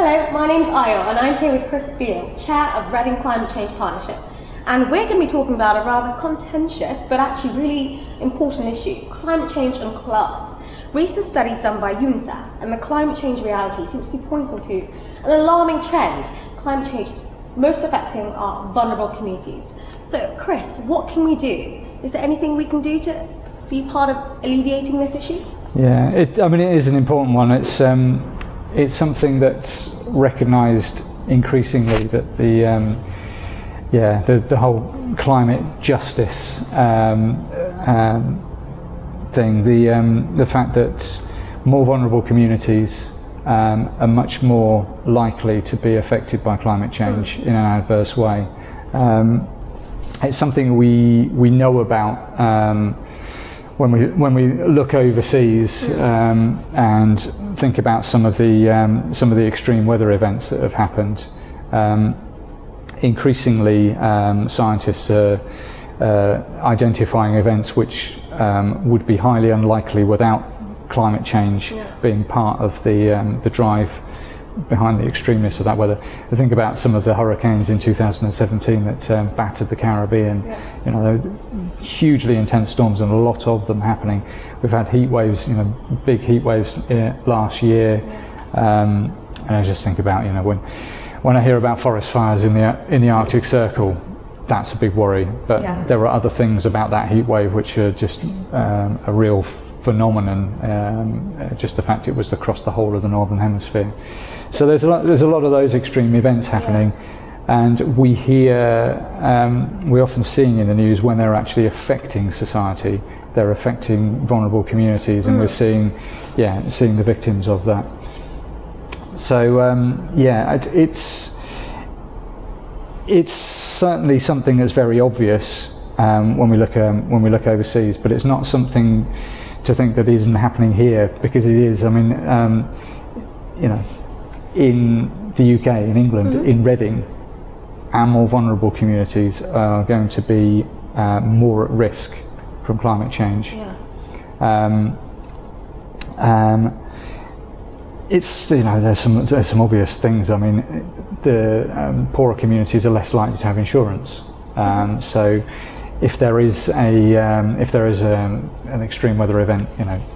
Hello, my name's Ayo and I'm here with Chris Beales, Chair of Reading Climate Change Partnership. And we're going to be talking about a rather contentious but actually really important issue, climate change and class. Recent studies done by UNICEF and the climate change reality seems to be pointing to an alarming trend, climate change most affecting our vulnerable communities. So Chris, what can we do? Is there anything we can do to be part of alleviating this issue? Yeah, it is an important one. It's something that's recognised increasingly, that the whole climate justice thing, the fact that more vulnerable communities are much more likely to be affected by climate change in an adverse way. It's something we know about when we look overseas and think about some of the extreme weather events that have happened. Increasingly, scientists are identifying events which would be highly unlikely without climate change being part of the drive behind the extremeness of that weather. I think about some of the hurricanes in 2017 that battered the Caribbean. You know, there were hugely intense storms and a lot of them happening. We've had heat waves, big heat waves last year. And I just think about, when I hear about forest fires in the Arctic Circle, that's a big worry. But there are other things about that heat wave which are just a real phenomenon. Just the fact it was across the whole of the Northern Hemisphere. So there's a lot of those extreme events happening, and we often see in the news when they're actually affecting society, they're affecting vulnerable communities, and we're seeing the victims of that. So it's certainly something that's very obvious when we look overseas, but it's not something to think that isn't happening here, because it is. I mean, in the UK, in England, in Reading, our more vulnerable communities are going to be more at risk from climate change. It's there's some obvious things. I mean, the poorer communities are less likely to have insurance. So if there is an extreme weather event,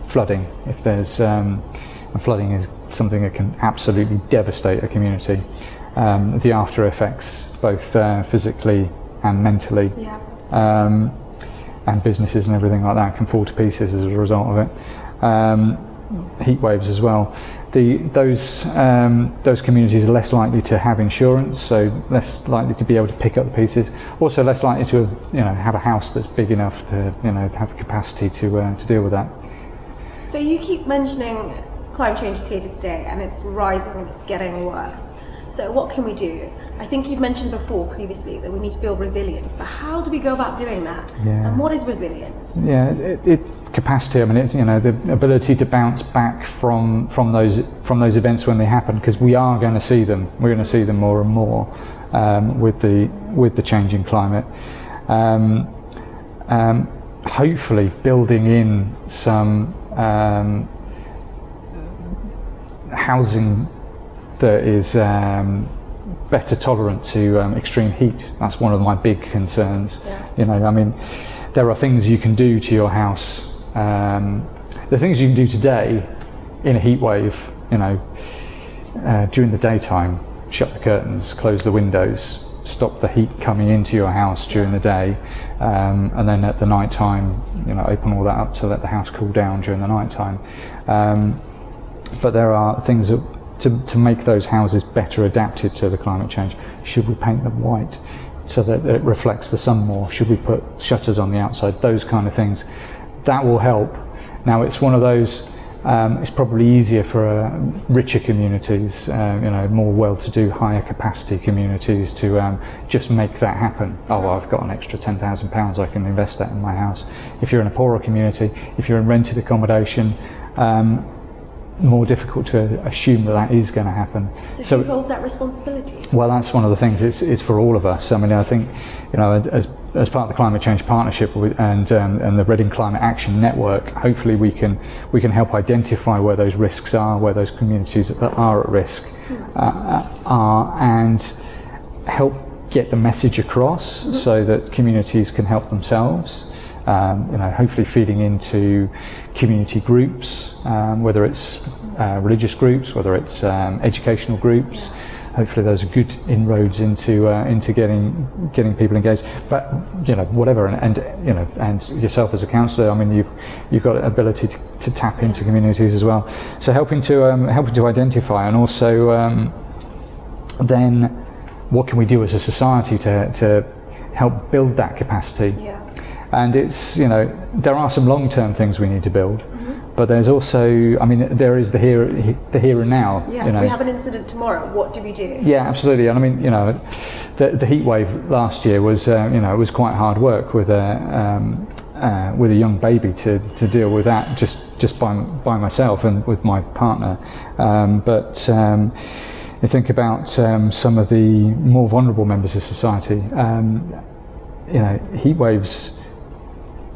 flooding, if there's and flooding is something that can absolutely devastate a community. The after effects, both physically and mentally, and businesses and everything like that can fall to pieces as a result of it. Heat waves as well. Those communities are less likely to have insurance, so less likely to be able to pick up the pieces. Also, less likely to have a house that's big enough to have the capacity to deal with that. So you keep mentioning climate change is here to stay, and it's rising and it's getting worse. So what can we do? I think you've mentioned before previously that we need to build resilience, but how do we go about doing that? And what is resilience? Capacity. I mean, it's the ability to bounce back from those events when they happen, because we are going to see them. We're going to see them more and more with the changing climate. Hopefully, building in some housing that is better tolerant to extreme heat. That's one of my big concerns. I mean, there are things you can do to your house. The things you can do today in a heat wave, during the daytime, shut the curtains, close the windows, stop the heat coming into your house during the day, and then at the night time, open all that up to let the house cool down during the night time. But there are things that to make those houses better adapted to the climate change. Should we paint them white so that it reflects the sun more? Should we put shutters on the outside? Those kind of things. That will help. Now, it's one of those, it's probably easier for richer communities, more well-to-do, higher capacity communities to just make that happen. Oh, well, I've got an extra £10,000, I can invest that in my house. If you're in a poorer community, if you're in rented accommodation, more difficult to assume that is going to happen. So who holds that responsibility? Well, that's one of the things. It's for all of us. I mean, I think as as part of the Climate Change Partnership and the Reading Climate Action Network, hopefully we can help identify where those risks are, where those communities that are at risk are, and help get the message across so that communities can help themselves. Hopefully feeding into community groups, whether it's religious groups, whether it's educational groups. Hopefully those are good inroads into getting people engaged. But whatever, and yourself as a councillor, I mean, you've got an ability to tap into communities as well. So helping to identify, and also then what can we do as a society to help build that capacity. And it's, there are some long-term things we need to build, but there's also, I mean, there is the here and now. Yeah, we have an incident tomorrow. What do we do? Yeah, absolutely. And I mean, the heat wave last year was, it was quite hard work with a young baby to deal with that just by myself and with my partner. But you think about some of the more vulnerable members of society. Heat waves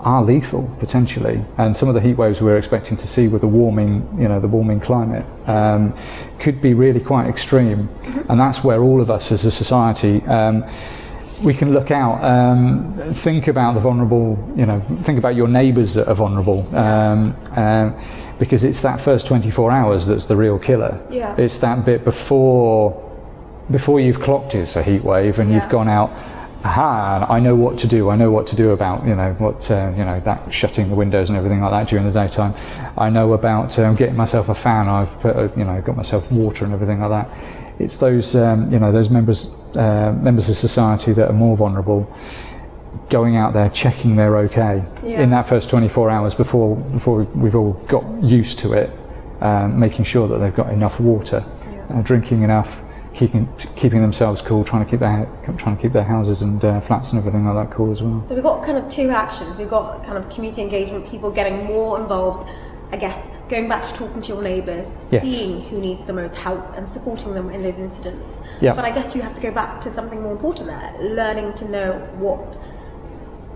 are lethal potentially, and some of the heat waves we're expecting to see with the warming climate could be really quite extreme, and that's where all of us as a society we can look out, think about the vulnerable, think about your neighbours that are vulnerable, because it's that first 24 hours that's the real killer. It's that bit before you've clocked it's a heat wave and you've gone out. I know what to do. I know what to do about that shutting the windows and everything like that during the daytime. I know about getting myself a fan. I've put got myself water and everything like that. It's those those members of society that are more vulnerable, going out there checking they're okay in that first 24 hours before we've all got used to it, making sure that they've got enough water, drinking enough. Keeping themselves cool, trying to keep their houses and flats and everything like that cool as well. So we've got kind of two actions. We've got kind of community engagement, people getting more involved. I guess going back to talking to your neighbours, seeing who needs the most help and supporting them in those incidents. But I guess you have to go back to something more important there, learning to know what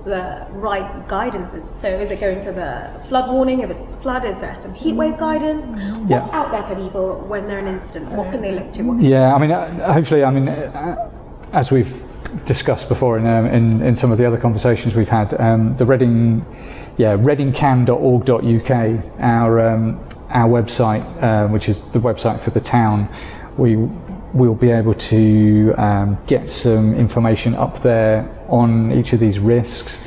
the right guidance is. So is it going to the flood warning? If it's a flood, is there some heat wave guidance? What's out there for people when they're in an incident? What can they look to? I mean, hopefully, I mean, as we've discussed before in some of the other conversations we've had, the readingcan.org.uk, our website, which is the website for the town, we'll be able to get some information up there on each of these risks,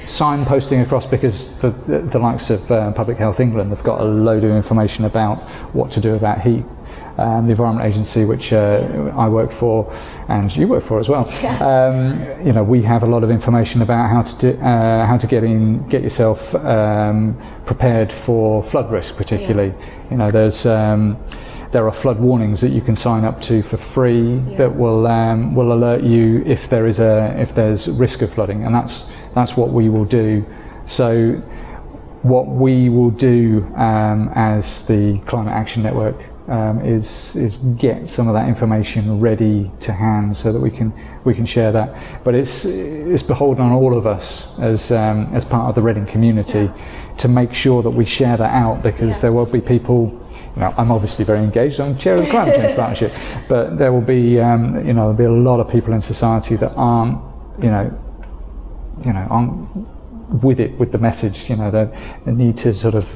signposting across, because the likes of Public Health England have got a load of information about what to do about heat. The Environment Agency, which I work for and you work for as well, we have a lot of information about how to get yourself prepared for flood risk, particularly. There are flood warnings that you can sign up to for free that will alert you if there's risk of flooding, and that's what we will do. So what we will do as the Climate Action Network is get some of that information ready to hand so that we can share that. But it's beholden on all of us as part of the Reading community to make sure that we share that out, because there will be people. I'm obviously very engaged. I'm chair of the Climate Change Partnership, but there will be there'll be a lot of people in society that aren't with the message. They need to sort of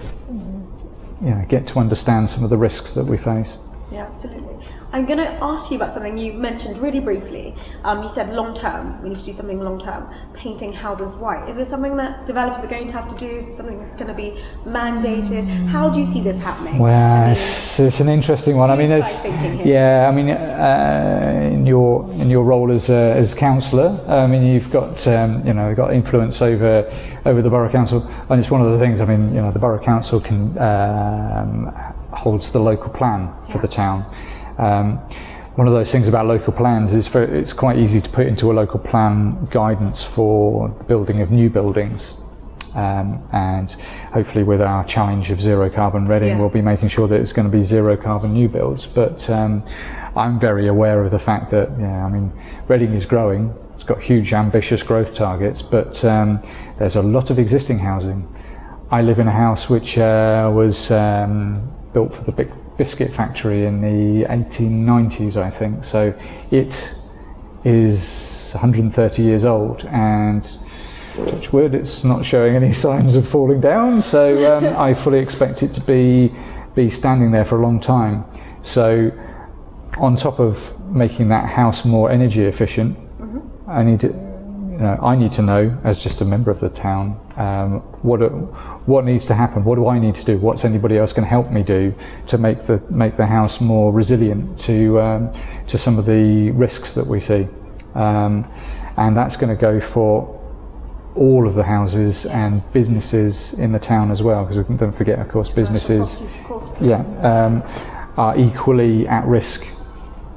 get to understand some of the risks that we face. Yeah, absolutely. I'm going to ask you about something you mentioned really briefly. You said long term, we need to do something long term, painting houses white. Is this something that developers are going to have to do? Is it something that's going to be mandated? How do you see this happening? Well, it's an interesting one. I mean, in your role as councillor, I mean, you've got got influence over the borough council, and it's one of the things. I mean, the borough council holds the local plan for the town. One of those things about local plans is it's quite easy to put into a local plan guidance for the building of new buildings, and hopefully with our challenge of zero carbon Reading, we'll be making sure that it's going to be zero carbon new builds. But I'm very aware of the fact that Reading is growing, it's got huge ambitious growth targets, but there's a lot of existing housing. I live in a house which was built for the big biscuit factory in the 1890s, I think. So it is 130 years old, and touch wood, it's not showing any signs of falling down. So I fully expect it to be standing there for a long time. So on top of making that house more energy efficient, I need to know, as just a member of the town, what needs to happen. What do I need to do? What's anybody else going to help me do to make the house more resilient to some of the risks that we see? And that's going to go for all of the houses and businesses in the town as well, because don't forget, of course, businesses are equally at risk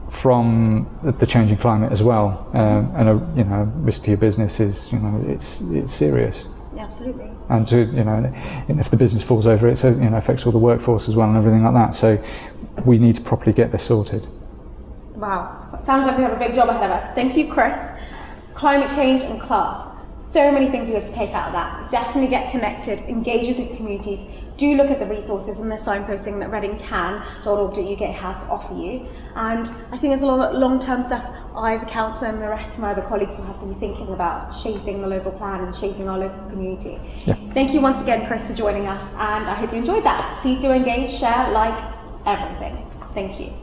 from the changing climate as well, and a risk to your business is, it's serious. Yeah, absolutely. And and if the business falls over, it affects all the workforce as well and everything like that. So we need to properly get this sorted. Wow, sounds like we have a big job ahead of us. Thank you, Chris. Climate change and class. So many things we have to take out of that. Definitely get connected, engage with the communities. Do look at the resources and the signposting that readingcan.org.uk has to offer you. And I think there's a lot of long-term stuff I as a councillor and the rest of my other colleagues will have to be thinking about, shaping the local plan and shaping our local community. Yeah. Thank you once again, Chris, for joining us, and I hope you enjoyed that. Please do engage, share, like, everything. Thank you.